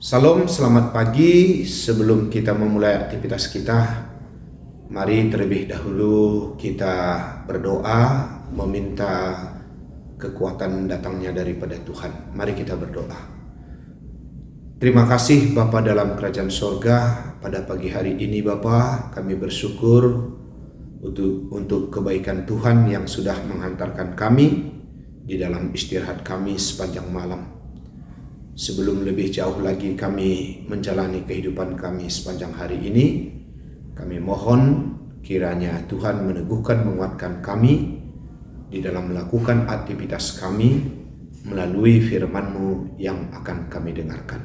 Salam, selamat pagi. Sebelum kita memulai aktivitas kita, mari terlebih dahulu kita berdoa meminta kekuatan datangnya daripada Tuhan. Mari kita berdoa. Terima kasih Bapa dalam kerajaan sorga, pada pagi hari ini Bapa kami bersyukur untuk kebaikan Tuhan yang sudah menghantarkan kami di dalam istirahat kami sepanjang malam. Sebelum lebih jauh lagi kami menjalani kehidupan kami sepanjang hari ini, kami mohon kiranya Tuhan meneguhkan, menguatkan kami di dalam melakukan aktivitas kami melalui firman-Mu yang akan kami dengarkan.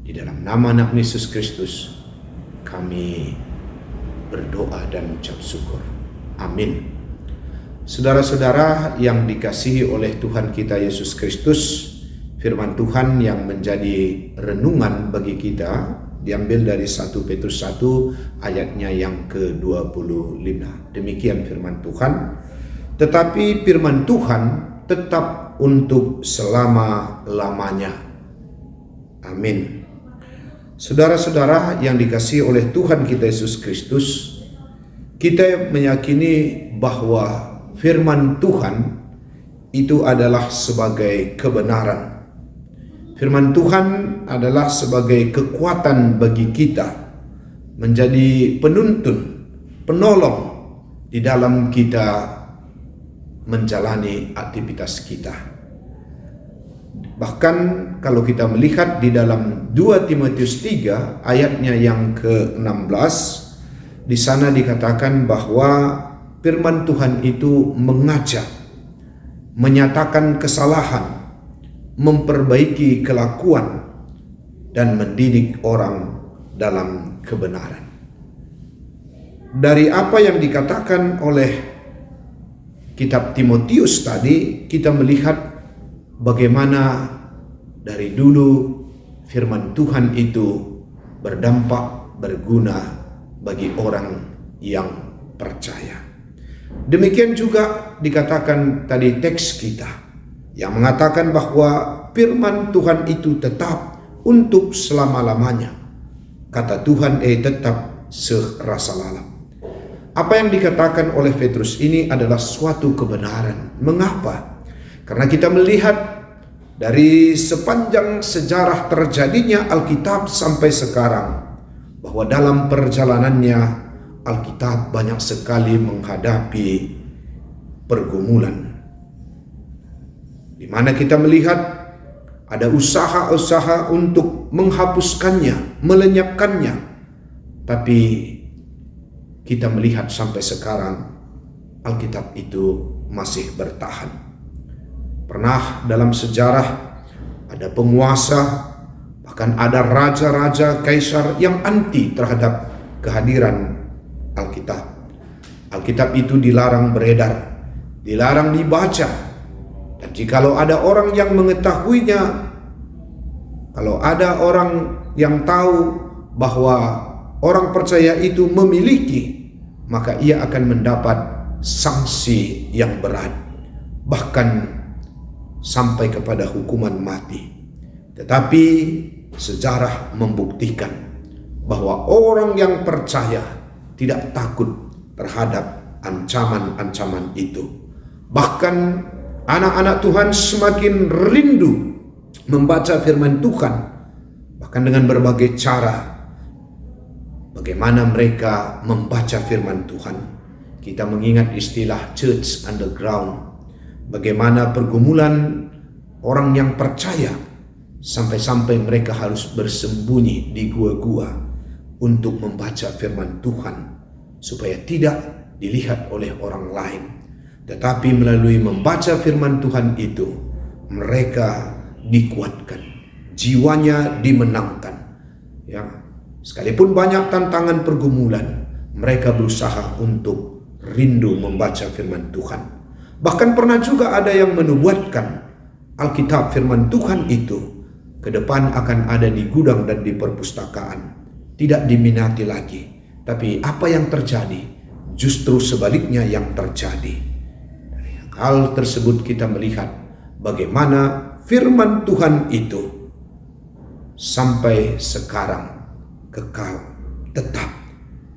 Di dalam nama anak Yesus Kristus kami berdoa dan ucap syukur. Amin. Saudara-saudara yang dikasihi oleh Tuhan kita Yesus Kristus, firman Tuhan yang menjadi renungan bagi kita diambil dari 1 Petrus 1 ayatnya yang ke-25. Demikian firman Tuhan. Tetapi firman Tuhan tetap untuk selama-lamanya. Amin. Saudara-saudara yang dikasihi oleh Tuhan kita Yesus Kristus, kita meyakini bahwa firman Tuhan itu adalah sebagai kebenaran. Firman Tuhan adalah sebagai kekuatan bagi kita, menjadi penuntun, penolong di dalam kita menjalani aktivitas kita. Bahkan kalau kita melihat di dalam 2 Timotius 3 ayatnya yang ke-16, di sana dikatakan bahwa firman Tuhan itu mengajak, menyatakan kesalahan, memperbaiki kelakuan, dan mendidik orang dalam kebenaran. Dari apa yang dikatakan oleh kitab Timotius tadi, kita melihat bagaimana dari dulu firman Tuhan itu berdampak, berguna bagi orang yang percaya. Demikian juga dikatakan tadi teks kita yang mengatakan bahwa firman Tuhan itu tetap untuk selama-lamanya. Kata Tuhan tetap serasa lalam. Apa yang dikatakan oleh Petrus ini adalah suatu kebenaran. Mengapa? Karena kita melihat dari sepanjang sejarah terjadinya Alkitab sampai sekarang, bahwa dalam perjalanannya Alkitab banyak sekali menghadapi pergumulan, di mana kita melihat ada usaha-usaha untuk menghapuskannya, melenyapkannya. Tapi kita melihat sampai sekarang Alkitab itu masih bertahan. Pernah dalam sejarah ada penguasa, bahkan ada raja-raja, kaisar yang anti terhadap kehadiran Alkitab. Alkitab itu dilarang beredar, dilarang dibaca. Dan jikalau ada orang yang mengetahuinya, kalau ada orang yang tahu bahwa orang percaya itu memiliki, maka ia akan mendapat sanksi yang berat, bahkan sampai kepada hukuman mati. Tetapi sejarah membuktikan bahwa orang yang percaya tidak takut terhadap ancaman-ancaman itu. Bahkan anak-anak Tuhan semakin rindu membaca firman Tuhan, bahkan dengan berbagai cara. Bagaimana mereka membaca firman Tuhan? Kita mengingat istilah church underground. Bagaimana pergumulan orang yang percaya sampai-sampai mereka harus bersembunyi di gua-gua untuk membaca firman Tuhan, supaya tidak dilihat oleh orang lain. Tetapi melalui membaca firman Tuhan itu, mereka dikuatkan, jiwanya dimenangkan. Ya, sekalipun banyak tantangan pergumulan, mereka berusaha untuk rindu membaca firman Tuhan. Bahkan pernah juga ada yang menubuatkan Alkitab firman Tuhan itu ke depan akan ada di gudang dan di perpustakaan, tidak diminati lagi. Tapi apa yang terjadi? Justru sebaliknya yang terjadi. Hal tersebut kita melihat bagaimana firman Tuhan itu sampai sekarang kekal tetap.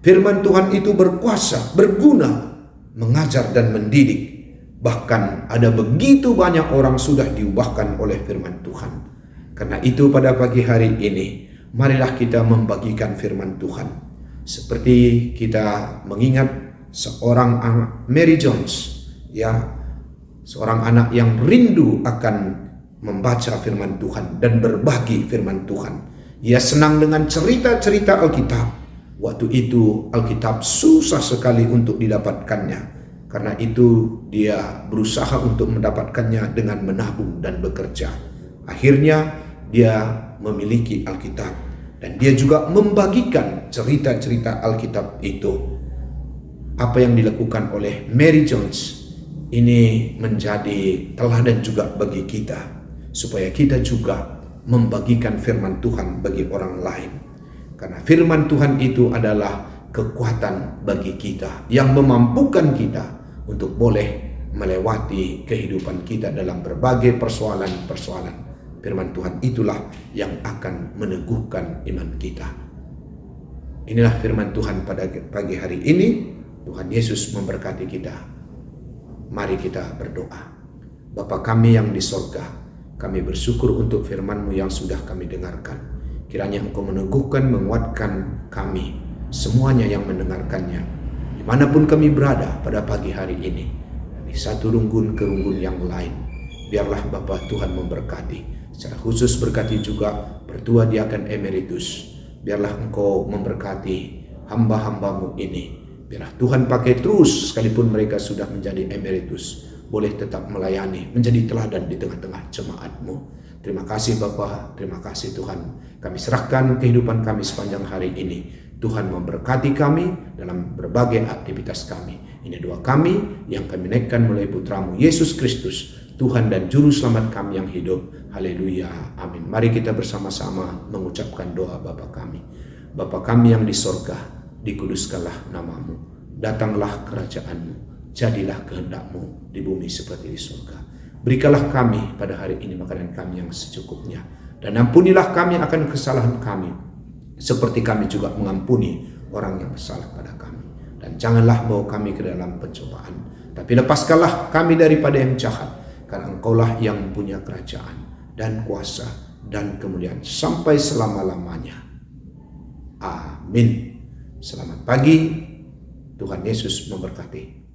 Firman Tuhan itu berkuasa, berguna, mengajar dan mendidik. Bahkan ada begitu banyak orang sudah diubahkan oleh firman Tuhan. Karena itu pada pagi hari ini, marilah kita membagikan firman Tuhan. Seperti kita mengingat seorang anak Mary Jones, ya, seorang anak yang rindu akan membaca firman Tuhan dan berbagi firman Tuhan. Ia senang dengan cerita-cerita Alkitab. Waktu itu Alkitab susah sekali untuk didapatkannya. Karena itu dia berusaha untuk mendapatkannya dengan menabung dan bekerja. Akhirnya dia memiliki Alkitab. Dan dia juga membagikan cerita-cerita Alkitab itu. Apa yang dilakukan oleh Mary Jones ini menjadi teladan juga bagi kita, supaya kita juga membagikan firman Tuhan bagi orang lain. Karena firman Tuhan itu adalah kekuatan bagi kita yang memampukan kita untuk boleh melewati kehidupan kita dalam berbagai persoalan-persoalan. Firman Tuhan itulah yang akan meneguhkan iman kita. Inilah firman Tuhan pada pagi hari ini. Tuhan Yesus memberkati kita. Mari kita berdoa. Bapa kami yang di sorga, kami bersyukur untuk firman-Mu yang sudah kami dengarkan. Kiranya Engkau meneguhkan, menguatkan kami, semuanya yang mendengarkannya. Dimanapun kami berada pada pagi hari ini, dari satu runggun ke runggun yang lain, biarlah Bapa Tuhan memberkati. Secara khusus berkati juga Pertua Diaken Emeritus. Biarlah Engkau memberkati hamba-hamba-Mu ini. Biarlah Tuhan pakai terus, sekalipun mereka sudah menjadi emeritus, boleh tetap melayani, menjadi teladan di tengah-tengah jemaat-Mu. Terima kasih Bapa, terima kasih Tuhan. Kami serahkan kehidupan kami sepanjang hari ini. Tuhan memberkati kami dalam berbagai aktivitas kami. Ini doa kami yang kami naikkan melalui Putra-Mu Yesus Kristus, Tuhan dan Juru Selamat kami yang hidup. Haleluya, amin. Mari kita bersama-sama mengucapkan doa Bapa kami. Bapa kami yang di sorga, dikuduskanlah nama-Mu, datanglah kerajaan-Mu, jadilah kehendak-Mu di bumi seperti di surga. Berikanlah kami pada hari ini makanan kami yang secukupnya, dan ampunilah kami akan kesalahan kami, seperti kami juga mengampuni orang yang bersalah pada kami. Dan janganlah bawa kami ke dalam pencobaan, tapi lepaskanlah kami daripada yang jahat, karena Engkaulah yang punya kerajaan dan kuasa dan kemuliaan sampai selama-lamanya. Amin. Selamat pagi, Tuhan Yesus memberkati.